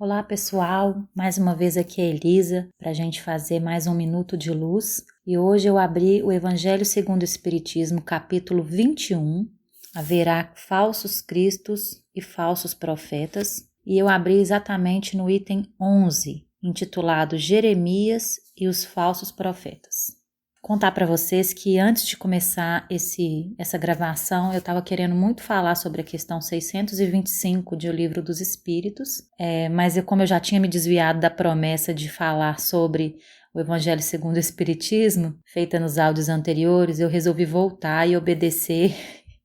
Olá pessoal, mais uma vez aqui é Elisa para a gente fazer mais um Minuto de Luz e hoje eu abri o Evangelho segundo o Espiritismo, capítulo 21, haverá falsos cristos e falsos profetas, e eu abri exatamente no item 11, intitulado Jeremias e os falsos profetas. Contar para vocês que antes de começar essa gravação, eu estava querendo muito falar sobre a questão 625 de O Livro dos Espíritos, mas como eu já tinha me desviado da promessa de falar sobre o Evangelho segundo o Espiritismo, feita nos áudios anteriores, eu resolvi voltar e obedecer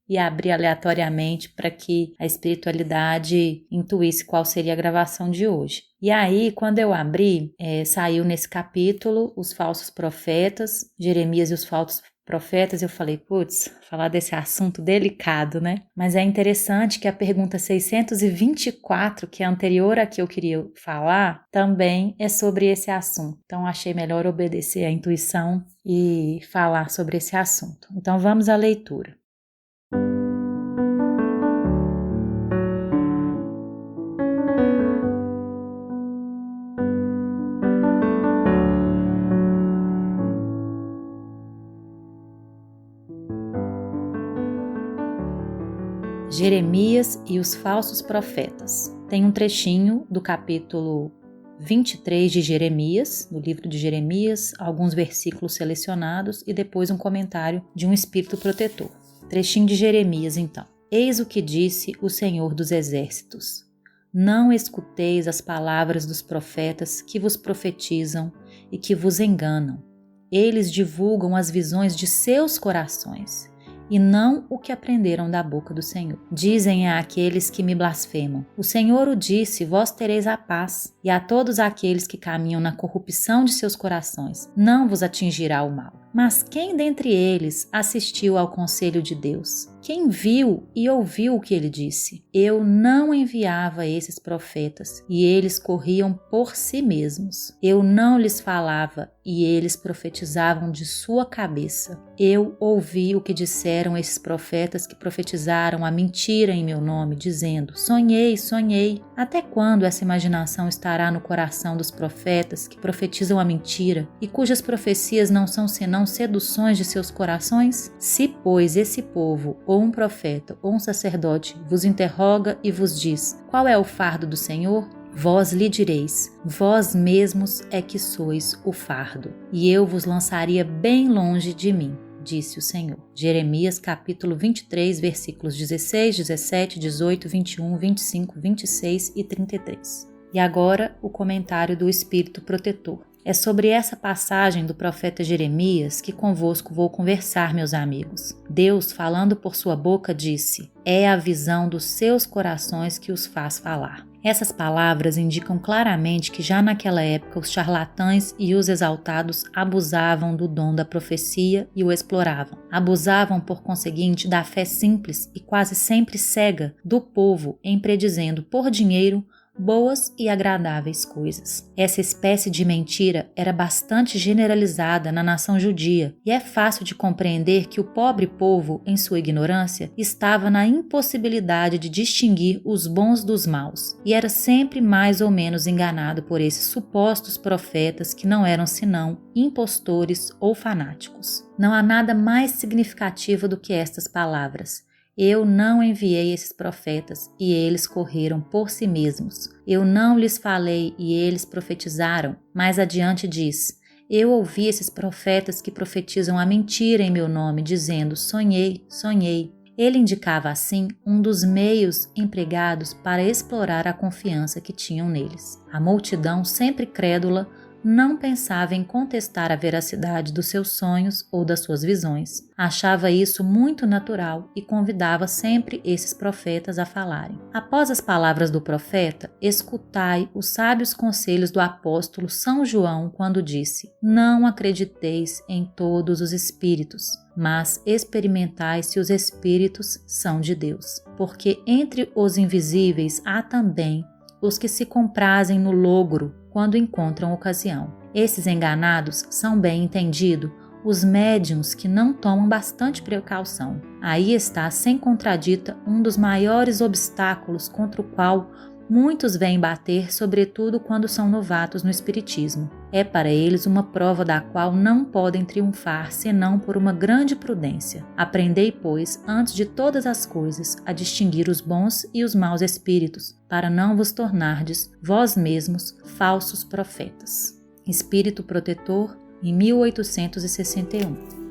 e abrir aleatoriamente para que a espiritualidade intuísse qual seria a gravação de hoje. E aí, quando eu abri, saiu nesse capítulo os falsos profetas, Jeremias e os falsos profetas, eu falei, falar desse assunto delicado, né? Mas é interessante que a pergunta 624, que é anterior à que eu queria falar, também é sobre esse assunto. Então, achei melhor obedecer à intuição e falar sobre esse assunto. Então, vamos à leitura. Jeremias e os falsos profetas. Tem um trechinho do capítulo 23 de Jeremias, do livro de Jeremias, alguns versículos selecionados e depois um comentário de um espírito protetor. Trechinho de Jeremias, então. Eis o que disse o Senhor dos Exércitos. Não escuteis as palavras dos profetas que vos profetizam e que vos enganam. Eles divulgam as visões de seus corações e não o que aprenderam da boca do Senhor. Dizem a aqueles que me blasfemam, o Senhor o disse, vós tereis a paz, e a todos aqueles que caminham na corrupção de seus corações, não vos atingirá o mal. Mas quem dentre eles assistiu ao conselho de Deus? Quem viu e ouviu o que ele disse? Eu não enviava esses profetas, e eles corriam por si mesmos. Eu não lhes falava, e eles profetizavam de sua cabeça. Eu ouvi o que disseram esses profetas que profetizaram a mentira em meu nome, dizendo, sonhei, sonhei. Até quando essa imaginação estará no coração dos profetas que profetizam a mentira e cujas profecias não são senão seduções de seus corações? Se, pois, esse povo, ou um profeta, ou um sacerdote, vos interroga e vos diz, qual é o fardo do Senhor? Vós lhe direis, vós mesmos é que sois o fardo, e eu vos lançaria bem longe de mim, disse o Senhor. Jeremias capítulo 23, versículos 16, 17, 18, 21, 25, 26 e 33. E agora o comentário do Espírito Protetor. É sobre essa passagem do profeta Jeremias que convosco vou conversar, meus amigos. Deus, falando por sua boca, disse, é a visão dos seus corações que os faz falar. Essas palavras indicam claramente que já naquela época os charlatães e os exaltados abusavam do dom da profecia e o exploravam. Abusavam, por conseguinte, da fé simples e quase sempre cega do povo em predizendo por dinheiro boas e agradáveis coisas. Essa espécie de mentira era bastante generalizada na nação judia e é fácil de compreender que o pobre povo, em sua ignorância, estava na impossibilidade de distinguir os bons dos maus e era sempre mais ou menos enganado por esses supostos profetas que não eram senão impostores ou fanáticos. Não há nada mais significativo do que estas palavras. Eu não enviei esses profetas, e eles correram por si mesmos. Eu não lhes falei, e eles profetizaram. Mais adiante diz, eu ouvi esses profetas que profetizam a mentira em meu nome, dizendo, sonhei, sonhei. Ele indicava assim um dos meios empregados para explorar a confiança que tinham neles. A multidão, sempre crédula, não pensava em contestar a veracidade dos seus sonhos ou das suas visões. Achava isso muito natural e convidava sempre esses profetas a falarem. Após as palavras do profeta, escutai os sábios conselhos do apóstolo São João quando disse, não acrediteis em todos os espíritos, mas experimentai se os espíritos são de Deus. Porque entre os invisíveis há também os que se comprazem no logro quando encontram ocasião. Esses enganados são bem entendido os médiuns que não tomam bastante precaução. Aí está, sem contradita, um dos maiores obstáculos contra o qual Muitos vêm bater, sobretudo quando são novatos no espiritismo. É para eles uma prova da qual não podem triunfar senão por uma grande prudência. Aprendei, pois, antes de todas as coisas, a distinguir os bons e os maus espíritos, para não vos tornardes, vós mesmos, falsos profetas. Espírito Protetor, em 1861.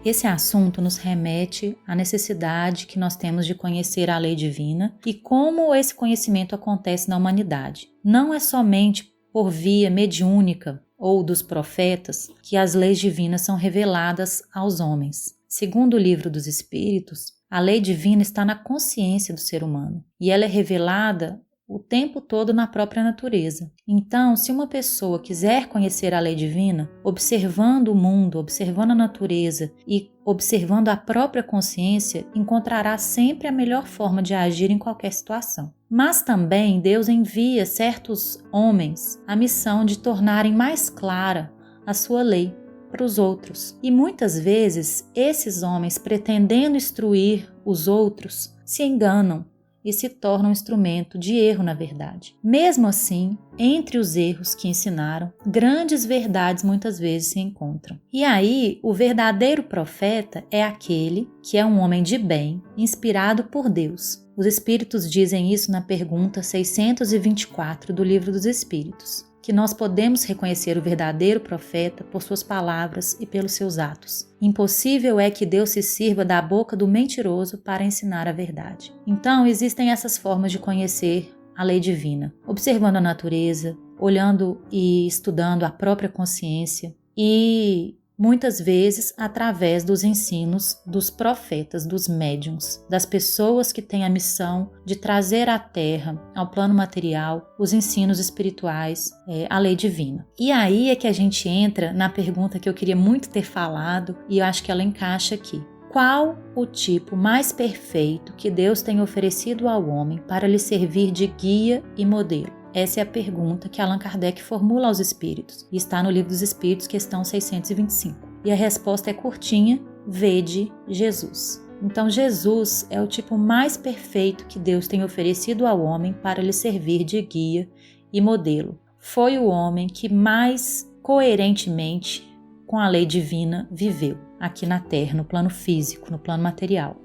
Esse assunto nos remete à necessidade que nós temos de conhecer a lei divina e como esse conhecimento acontece na humanidade. Não é somente por via mediúnica ou dos profetas que as leis divinas são reveladas aos homens. Segundo o Livro dos Espíritos, a lei divina está na consciência do ser humano e ela é revelada o tempo todo na própria natureza. Então, se uma pessoa quiser conhecer a lei divina, observando o mundo, observando a natureza e observando a própria consciência, encontrará sempre a melhor forma de agir em qualquer situação. Mas também Deus envia certos homens a missão de tornarem mais clara a sua lei para os outros. E muitas vezes, esses homens, pretendendo instruir os outros, se enganam e se torna um instrumento de erro, na verdade. Mesmo assim, entre os erros que ensinaram, grandes verdades muitas vezes se encontram. E aí, o verdadeiro profeta é aquele que é um homem de bem, inspirado por Deus. Os Espíritos dizem isso na pergunta 624 do Livro dos Espíritos, que nós podemos reconhecer o verdadeiro profeta por suas palavras e pelos seus atos. Impossível é que Deus se sirva da boca do mentiroso para ensinar a verdade. Então, existem essas formas de conhecer a lei divina, observando a natureza, olhando e estudando a própria consciência e muitas vezes através dos ensinos dos profetas, dos médiuns, das pessoas que têm a missão de trazer à Terra, ao plano material, os ensinos espirituais, a lei divina. E aí é que a gente entra na pergunta que eu queria muito ter falado e eu acho que ela encaixa aqui. Qual o tipo mais perfeito que Deus tem oferecido ao homem para lhe servir de guia e modelo? Essa é a pergunta que Allan Kardec formula aos espíritos e está no Livro dos Espíritos, questão 625. E a resposta é curtinha: vede Jesus. Então, Jesus é o tipo mais perfeito que Deus tem oferecido ao homem para lhe servir de guia e modelo. Foi o homem que mais coerentemente com a lei divina viveu aqui na Terra, no plano físico, no plano material.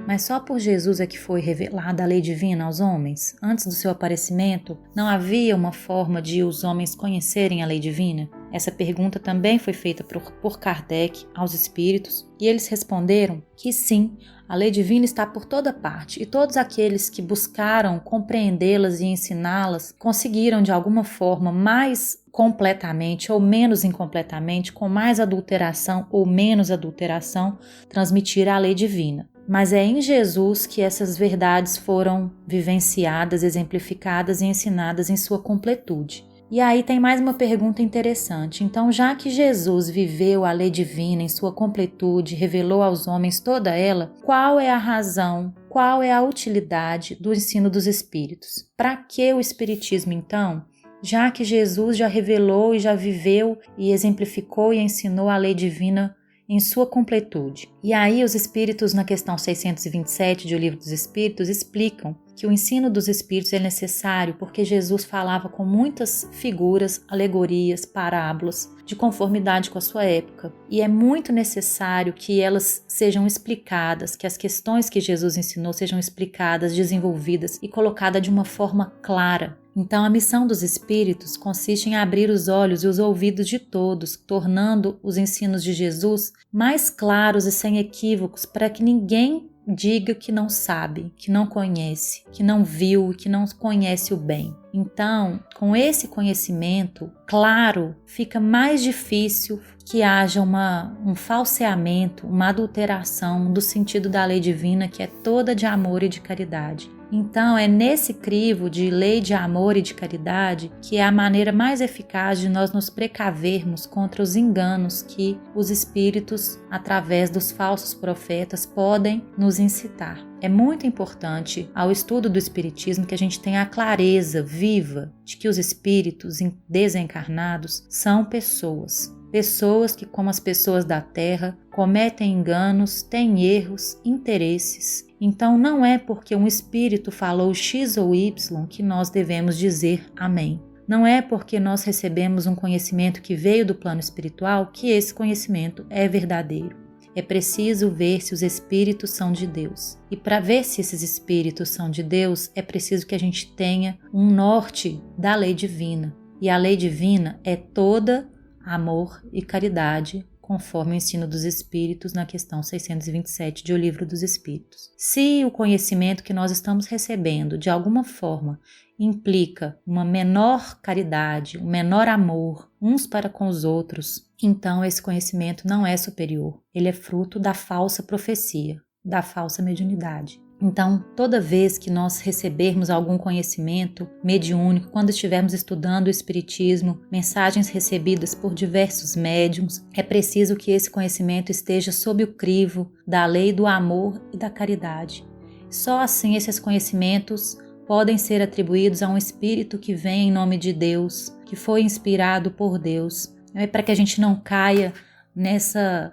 Mas só por Jesus é que foi revelada a lei divina aos homens? Antes do seu aparecimento, não havia uma forma de os homens conhecerem a lei divina? Essa pergunta também foi feita por Kardec aos espíritos e eles responderam que sim, a lei divina está por toda parte e todos aqueles que buscaram compreendê-las e ensiná-las conseguiram de alguma forma mais completamente ou menos incompletamente, com mais adulteração ou menos adulteração, transmitir a lei divina. Mas é em Jesus que essas verdades foram vivenciadas, exemplificadas e ensinadas em sua completude. E aí tem mais uma pergunta interessante. Então, já que Jesus viveu a lei divina em sua completude, revelou aos homens toda ela, qual é a razão, qual é a utilidade do ensino dos Espíritos? Para que o Espiritismo, então? Já que Jesus já revelou e já viveu e exemplificou e ensinou a lei divina em sua completude. E aí os Espíritos, na questão 627 do Livro dos Espíritos, explicam que o ensino dos Espíritos é necessário porque Jesus falava com muitas figuras, alegorias, parábolas, de conformidade com a sua época. E é muito necessário que elas sejam explicadas, que as questões que Jesus ensinou sejam explicadas, desenvolvidas e colocadas de uma forma clara. Então, a missão dos Espíritos consiste em abrir os olhos e os ouvidos de todos, tornando os ensinos de Jesus mais claros e sem equívocos, para que ninguém diga que não sabe, que não conhece, que não viu, que não conhece o bem. Então, com esse conhecimento claro, fica mais difícil que haja um falseamento, uma adulteração do sentido da lei divina, que é toda de amor e de caridade. Então é nesse crivo de lei de amor e de caridade que é a maneira mais eficaz de nós nos precavermos contra os enganos que os espíritos, através dos falsos profetas, podem nos incitar. É muito importante ao estudo do espiritismo que a gente tenha a clareza viva de que os espíritos desencarnados são pessoas. Pessoas que, como as pessoas da Terra, cometem enganos, têm erros, interesses. Então não é porque um espírito falou X ou Y que nós devemos dizer amém. Não é porque nós recebemos um conhecimento que veio do plano espiritual que esse conhecimento é verdadeiro. É preciso ver se os espíritos são de Deus. E para ver se esses espíritos são de Deus, é preciso que a gente tenha um norte da lei divina. E a lei divina é toda amor e caridade, conforme o ensino dos Espíritos na questão 627 de O Livro dos Espíritos. Se o conhecimento que nós estamos recebendo, de alguma forma, implica uma menor caridade, um menor amor uns para com os outros, então esse conhecimento não é superior. Ele é fruto da falsa profecia, da falsa mediunidade. Então, toda vez que nós recebermos algum conhecimento mediúnico, quando estivermos estudando o Espiritismo, mensagens recebidas por diversos médiuns, é preciso que esse conhecimento esteja sob o crivo da lei do amor e da caridade. Só assim esses conhecimentos podem ser atribuídos a um espírito que vem em nome de Deus, que foi inspirado por Deus. É para que a gente não caia nessa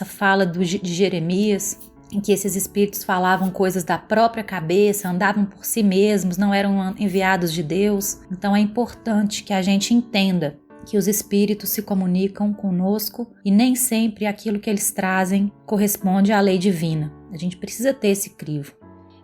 fala de Jeremias, em que esses espíritos falavam coisas da própria cabeça, andavam por si mesmos, não eram enviados de Deus. Então é importante que a gente entenda que os espíritos se comunicam conosco e nem sempre aquilo que eles trazem corresponde à lei divina. A gente precisa ter esse crivo.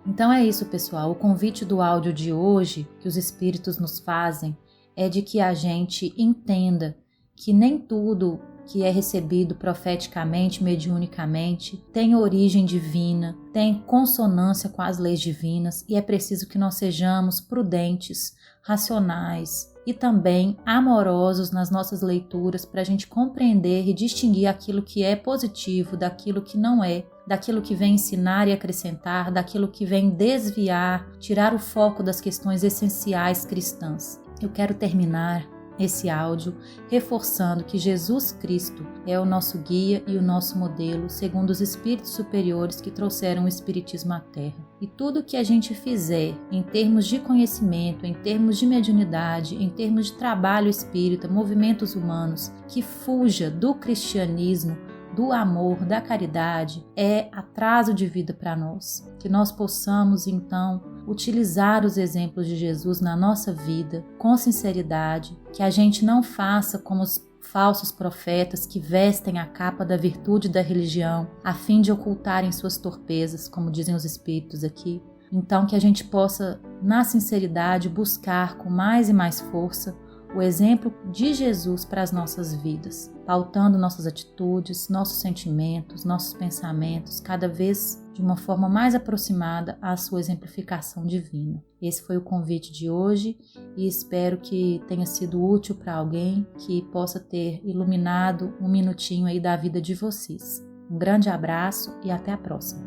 Então é isso, pessoal. O convite do áudio de hoje que os espíritos nos fazem é de que a gente entenda que nem tudo que é recebido profeticamente, mediunicamente, tem origem divina, tem consonância com as leis divinas e é preciso que nós sejamos prudentes, racionais e também amorosos nas nossas leituras para a gente compreender e distinguir aquilo que é positivo daquilo que não é, daquilo que vem ensinar e acrescentar, daquilo que vem desviar, tirar o foco das questões essenciais cristãs. Eu quero terminar esse áudio reforçando que Jesus Cristo é o nosso guia e o nosso modelo, segundo os espíritos superiores que trouxeram o espiritismo à Terra. E tudo que a gente fizer em termos de conhecimento, em termos de mediunidade, em termos de trabalho espírita, movimentos humanos, que fuja do cristianismo, do amor, da caridade, é atraso de vida para nós. Que nós possamos, então, utilizar os exemplos de Jesus na nossa vida com sinceridade, que a gente não faça como os falsos profetas que vestem a capa da virtude da religião a fim de ocultarem suas torpezas, como dizem os espíritos aqui. Então, que a gente possa, na sinceridade, buscar com mais e mais força o exemplo de Jesus para as nossas vidas, pautando nossas atitudes, nossos sentimentos, nossos pensamentos, cada vez de uma forma mais aproximada à sua exemplificação divina. Esse foi o convite de hoje e espero que tenha sido útil para alguém, que possa ter iluminado um minutinho aí da vida de vocês. Um grande abraço e até a próxima.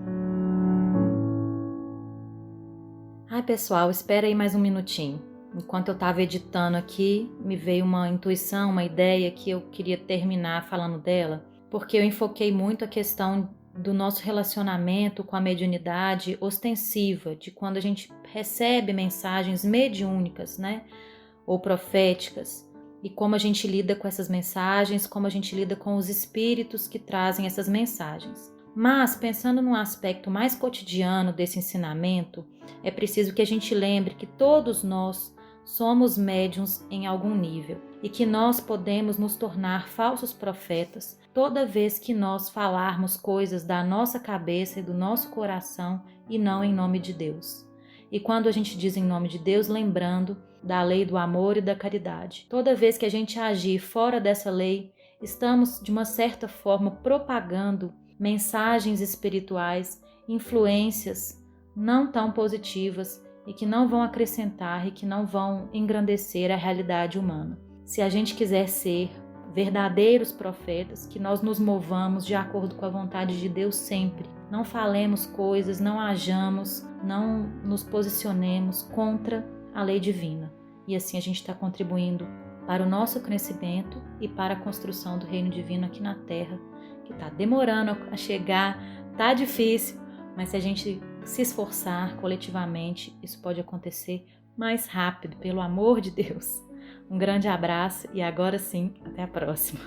Ai, pessoal, espera aí mais um minutinho. Enquanto eu estava editando aqui, me veio uma intuição, uma ideia que eu queria terminar falando dela, porque eu enfoquei muito a questão do nosso relacionamento com a mediunidade ostensiva, de quando a gente recebe mensagens mediúnicas, né, ou proféticas, e como a gente lida com essas mensagens, como a gente lida com os espíritos que trazem essas mensagens. Mas, pensando num aspecto mais cotidiano desse ensinamento, é preciso que a gente lembre que todos nós somos médiuns em algum nível e que nós podemos nos tornar falsos profetas toda vez que nós falarmos coisas da nossa cabeça e do nosso coração e não em nome de Deus. E quando a gente diz em nome de Deus, lembrando da lei do amor e da caridade. Toda vez que a gente agir fora dessa lei, estamos de uma certa forma propagando mensagens espirituais, influências não tão positivas e que não vão acrescentar e que não vão engrandecer a realidade humana. Se a gente quiser ser verdadeiros profetas, que nós nos movamos de acordo com a vontade de Deus sempre, não falemos coisas, não hajamos, não nos posicionemos contra a lei divina. E assim a gente está contribuindo para o nosso crescimento e para a construção do reino divino aqui na Terra, que está demorando a chegar, está difícil, mas se a gente se esforçar coletivamente, isso pode acontecer mais rápido, pelo amor de Deus. Um grande abraço e agora sim, até a próxima.